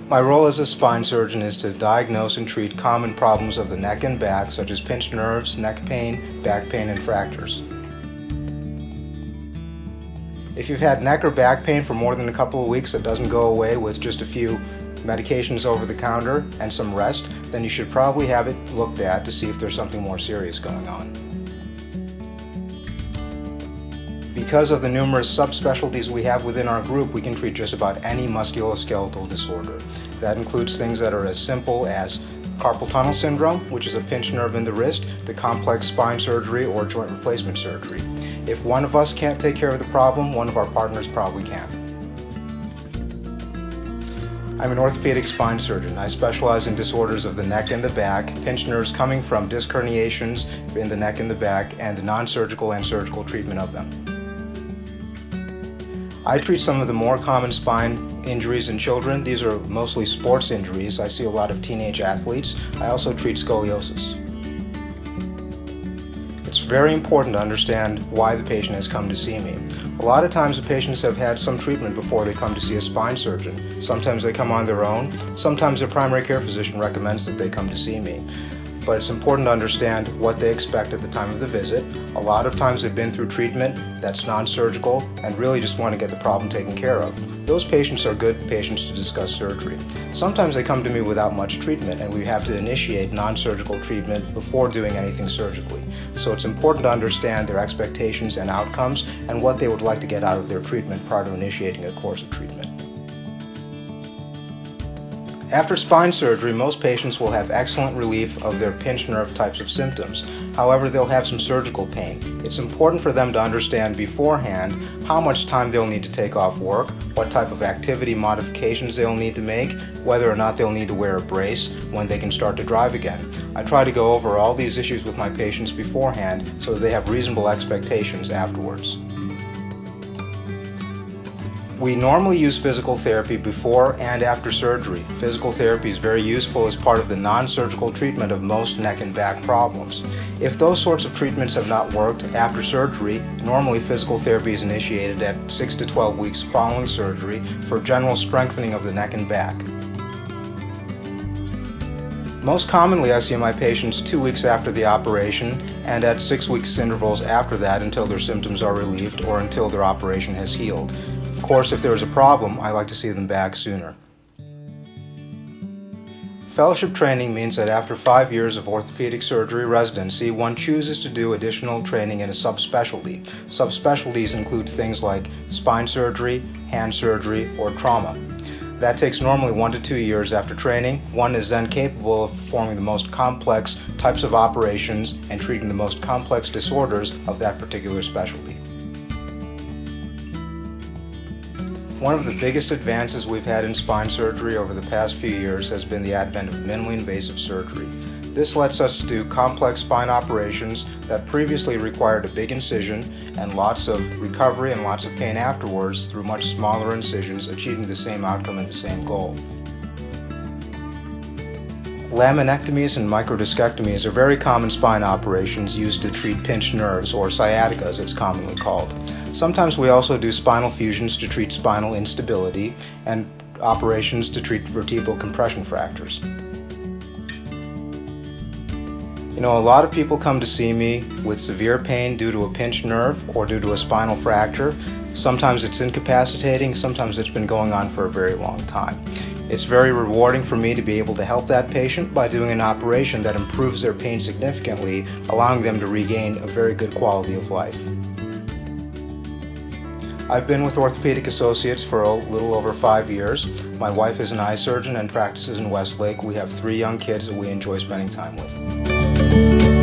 My role as a spine surgeon is to diagnose and treat common problems of the neck and back, such as pinched nerves, neck pain, back pain, and fractures. If you've had neck or back pain for more than a couple of weeks that doesn't go away with just a few medications over the counter and some rest, then you should probably have it looked at to see if there's something more serious going on. Because of the numerous subspecialties we have within our group, we can treat just about any musculoskeletal disorder. That includes things that are as simple as carpal tunnel syndrome, which is a pinched nerve in the wrist, to complex spine surgery or joint replacement surgery. If one of us can't take care of the problem, one of our partners probably can. I'm an orthopedic spine surgeon. I specialize in disorders of the neck and the back, pinched nerves coming from disc herniations in the neck and the back, and the non-surgical and surgical treatment of them. I treat some of the more common spine injuries in children. These are mostly sports injuries. I see a lot of teenage athletes. I also treat scoliosis. It's very important to understand why the patient has come to see me. A lot of times the patients have had some treatment before they come to see a spine surgeon. Sometimes they come on their own. Sometimes their primary care physician recommends that they come to see me. But it's important to understand what they expect at the time of the visit. A lot of times they've been through treatment that's non-surgical and really just want to get the problem taken care of. Those patients are good patients to discuss surgery. Sometimes they come to me without much treatment and we have to initiate non-surgical treatment before doing anything surgically. So it's important to understand their expectations and outcomes and what they would like to get out of their treatment prior to initiating a course of treatment. After spine surgery, most patients will have excellent relief of their pinched nerve types of symptoms. However, they'll have some surgical pain. It's important for them to understand beforehand how much time they'll need to take off work, what type of activity modifications they'll need to make, whether or not they'll need to wear a brace when they can start to drive again. I try to go over all these issues with my patients beforehand so that they have reasonable expectations afterwards. We normally use physical therapy before and after surgery. Physical therapy is very useful as part of the non-surgical treatment of most neck and back problems. If those sorts of treatments have not worked after surgery, normally physical therapy is initiated at 6 to 12 weeks following surgery for general strengthening of the neck and back. Most commonly, I see my patients 2 weeks after the operation and at 6 weeks intervals after that until their symptoms are relieved or until their operation has healed. Of course, if there is a problem, I like to see them back sooner. Fellowship training means that after 5 years of orthopedic surgery residency, one chooses to do additional training in a subspecialty. Subspecialties include things like spine surgery, hand surgery, or trauma. That takes normally 1 to 2 years after training. One is then capable of performing the most complex types of operations and treating the most complex disorders of that particular specialty. One of the biggest advances we've had in spine surgery over the past few years has been the advent of minimally invasive surgery. This lets us do complex spine operations that previously required a big incision and lots of recovery and lots of pain afterwards through much smaller incisions, achieving the same outcome and the same goal. Laminectomies and microdiscectomies are very common spine operations used to treat pinched nerves, or sciatica as it's commonly called. Sometimes we also do spinal fusions to treat spinal instability and operations to treat vertebral compression fractures. You know, a lot of people come to see me with severe pain due to a pinched nerve or due to a spinal fracture. Sometimes it's incapacitating, sometimes it's been going on for a very long time. It's very rewarding for me to be able to help that patient by doing an operation that improves their pain significantly, allowing them to regain a very good quality of life. I've been with Orthopedic Associates for a little over 5 years. My wife is an eye surgeon and practices in Westlake. We have 3 young kids that we enjoy spending time with.